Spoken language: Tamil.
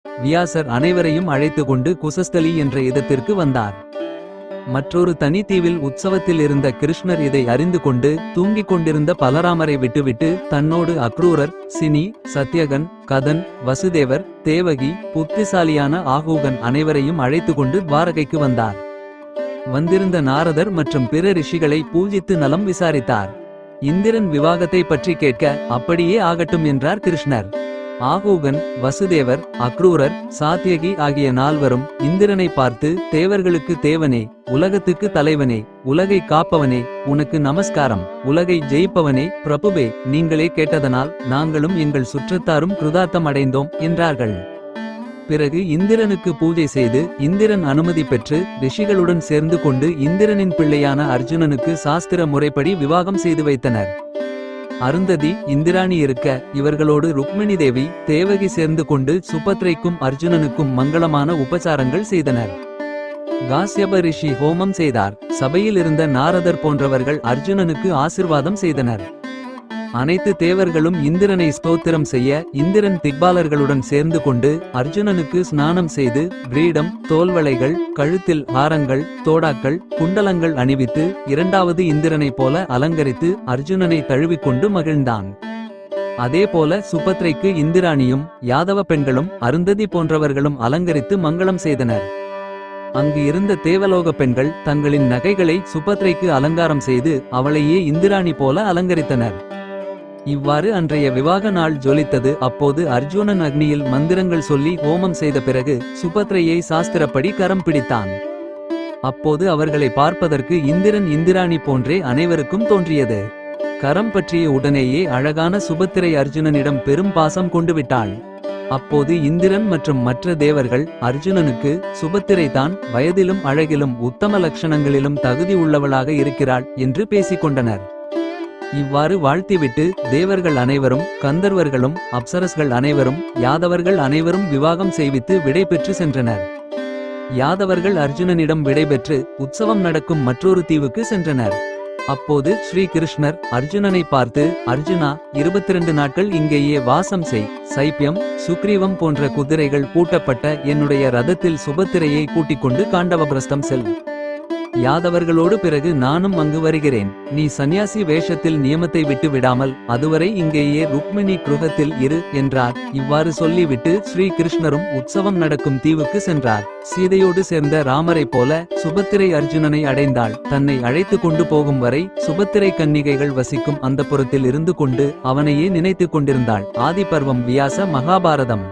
வியாசர் அனைவரையும் அழைத்து கொண்டு குசஸ்தலி என்ற இடத்திற்கு வந்தார். மற்றொரு தனி தீவில் உற்சவத்தில் இருந்த கிருஷ்ணர் இதை அறிந்து கொண்டு தூங்கிக் கொண்டிருந்த பலராமரை விட்டுவிட்டு தன்னோடு அக்ரூரர், சினி, சத்யகன், கதன், வசுதேவர், தேவகி, புத்திசாலியான ஆகூகன் அனைவரையும் அழைத்து கொண்டு துவாரகைக்கு வந்தார். வந்திருந்த நாரதர் மற்றும் பிற ரிஷிகளை பூஜித்து நலம் விசாரித்தார். இந்திரன் விவாகத்தை பற்றி கேட்க அப்படியே ஆகட்டும் என்றார் கிருஷ்ணர். ஆகூகன், வசுதேவர், அக்ரூரர், சாத்யகி ஆகிய நால்வரும் இந்திரனை பார்த்து, தேவர்களுக்கு தேவனே, உலகத்துக்கு தலைவனே, உலகை காப்பவனே, உனக்கு நமஸ்காரம். உலகை ஜெயிப்பவனே, பிரபுவே, நீங்களே கேட்டதனால் நாங்களும் எங்கள் சுற்றத்தாரும் கிருதார்த்தம் அடைந்தோம் என்றார்கள். பிறகு இந்திரனுக்கு பூஜை செய்து இந்திரன் அனுமதி பெற்று ரிஷிகளுடன் சேர்ந்து கொண்டு இந்திரனின் பிள்ளையான அர்ஜுனனுக்கு சாஸ்திர முறைப்படி விவாகம் செய்து வைத்தனர். அருந்ததி, இந்திராணி இருக்க இவர்களோடு ருக்மிணி தேவி, தேவகி சேர்ந்து கொண்டு சுபத்ரைக்கும் அர்ஜுனனுக்கும் மங்களமான உபசாரங்கள் செய்தனர். காஸ்யப ரிஷி ஹோமம் செய்தார். சபையில் இருந்த நாரதர் போன்றவர்கள் அர்ஜுனனுக்கு ஆசிர்வாதம் செய்தனர். அனைத்து தேவர்களும் இந்திரனை ஸ்தோத்திரம் செய்ய இந்திரன் திக்பாலர்களுடன் சேர்ந்து கொண்டு அர்ஜுனனுக்கு ஸ்நானம் செய்து கிரீடம், தோல்வளைகள், கழுத்தில் ஹாரங்கள், தோடாக்கள், குண்டலங்கள் அணிவித்து இரண்டாவது இந்திரனைப் போல அலங்கரித்து அர்ஜுனனை தழுவிக்கொண்டு மகிழ்ந்தான். அதேபோல சுபத்ரைக்கு இந்திராணியும் யாதவ பெண்களும் அருந்ததி போன்றவர்களும் அலங்கரித்து மங்களம் செய்தனர். அங்கு இருந்த தேவலோக பெண்கள் தங்களின் நகைகளை சுபத்ரைக்கு அலங்காரம் செய்து அவளையே இந்திராணி போல அலங்கரித்தனர். இவ்வாறு அன்றைய விவாக நாள் ஜொலித்தது. அப்போது அர்ஜுனன் அக்னியில் மந்திரங்கள் சொல்லி ஹோமம் செய்த பிறகு சுபத்ரையை சாஸ்திரப்படி கரம் பிடித்தான். அப்போது அவர்களை பார்ப்பதற்கு இந்திரன் இந்திராணி போன்றே அனைவருக்கும் தோன்றியது. கரம் பற்றிய உடனேயே அழகான சுபத்திரை அர்ஜுனனிடம் பெரும் பாசம் கொண்டு விட்டாள். அப்போது இந்திரன் மற்றும் மற்ற தேவர்கள் அர்ஜுனனுக்கு, சுபத்திரைதான் வயதிலும் அழகிலும் உத்தம லட்சணங்களிலும் தகுதி உள்ளவளாக இருக்கிறாள் என்று பேசிக்கொண்டனர். இவ்வாறு வாழ்த்திவிட்டு தேவர்கள் அனைவரும், கந்தர்வர்களும் அப்சரஸ்கள் அனைவரும், யாதவர்கள் அனைவரும் விவாகம் செய்வித்து விடை பெற்று சென்றனர். யாதவர்கள் அர்ஜுனனிடம் விடைபெற்று உற்சவம் நடக்கும் மற்றொரு தீவுக்கு சென்றனர். அப்போது ஸ்ரீ கிருஷ்ணர் அர்ஜுனனை பார்த்து, அர்ஜுனா, 22 நாட்கள் இங்கேயே வாசம் செய். சைப்யம், சுக்ரீவம் போன்ற குதிரைகள் பூட்டப்பட்ட என்னுடைய ரதத்தில் சுபத்திரையை கூட்டிக் கொண்டு காண்டவபிரஸ்தம் செல். யாதவர்களோடு பிறகு நானும் அங்கு வருகிறேன். நீ சந்நியாசி வேஷத்தில் நியமத்தை விட்டு விடாமல் அதுவரை இங்கேயே ருக்மிணி கிருஹத்தில் இரு என்றார். இவ்வாறு சொல்லிவிட்டு ஸ்ரீ கிருஷ்ணரும் உற்சவம் நடக்கும் தீவுக்கு சென்றார். சீதையோடு சேர்ந்த ராமரைப் போல சுபத்திரை அர்ஜுனனை அடைந்தாள். தன்னை அழைத்து கொண்டு போகும் வரை சுபத்திரை கன்னிகைகள் வசிக்கும் அந்தப்புறத்தில் இருந்து கொண்டு அவனையே நினைத்து கொண்டிருந்தாள். ஆதிபர்வம் வியாச மகாபாரதம்.